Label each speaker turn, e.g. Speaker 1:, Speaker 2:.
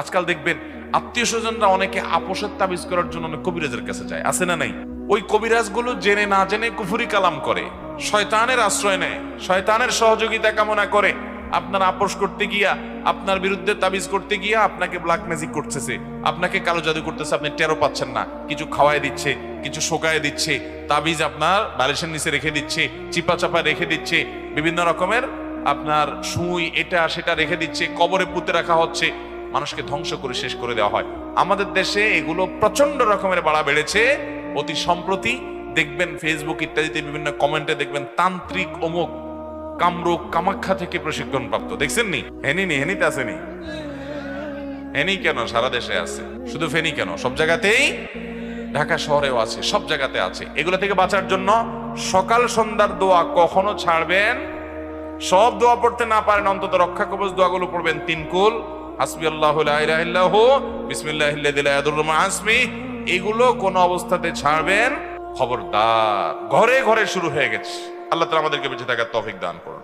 Speaker 1: আজকাল দেখবেন আত্মীয় স্বজনরা অনেকে আপোষের তাবিজ করার জন্য অনেক কবিরাজের কাছে যায়, আছে না নাই? ওই কবিরাজ গুলো জেনে না জেনে কুফরি কালাম করে, শয়তানের আশ্রয় নেয়, শয়তানের সহযোগিতা কামনা করে। আপনার আপোষ করতে গিয়া, আপনার বিরুদ্ধে তাবিজ করতে গিয়া আপনাকে ব্ল্যাক ম্যাজিক করতেছে, আপনাকে কালো জাদু করতেছে, আপনি টেরও পাচ্ছেন না। কিছু খাওয়ায় দিচ্ছে, কিছু শোকায় দিচ্ছে, তাবিজ আপনার বালিশের নিচে রেখে দিচ্ছে, চিপা চাপা রেখে দিচ্ছে, বিভিন্ন রকমের আপনার সুই এটা সেটা রেখে দিচ্ছে, কবরে পুঁতে রাখা হচ্ছে, মানুষকে ধ্বংস করে শেষ করে দেওয়া হয়। আমাদের দেশে এগুলো প্রচন্ড রকমের বাড়া বেড়েছে। অতি সম্প্রতি দেখবেন ফেসবুক ইত্যাদিতে বিভিন্ন কমেন্টে দেখবেন তান্ত্রিক অমুক কামরূপ কামাখ্যা থেকে প্রশিক্ষণ প্রাপ্ত, দেখছেন নি? হেনিতে আসেনি? হেনি কেন সারা দেশে আছে, শুধু ফেনি কেন, সব জায়গাতেই, ঢাকা শহরেও আছে, সব জায়গাতে আছে। এগুলো থেকে বাঁচার জন্য সকাল সন্ধ্যার দোয়া কখনো ছাড়বেন। সব দোয়া পড়তে না পারেন, অন্তত রক্ষা কবচ দোয়াগুলো পড়বেন। 3 কুল, হাসবি আল্লাহু লা ইলাহা ইল্লাহু, বিসমিল্লাহিল্লাযী লা ইয়াদুররু মা ইসমিহি, এগুলো কোন অবস্থাতে ছাড়বেন খবরদার। ঘরে ঘরে শুরু হয়ে গেছে। আল্লাহ তাআলা আমাদেরকে বেঁচে থাকার তৌফিক দান করুন।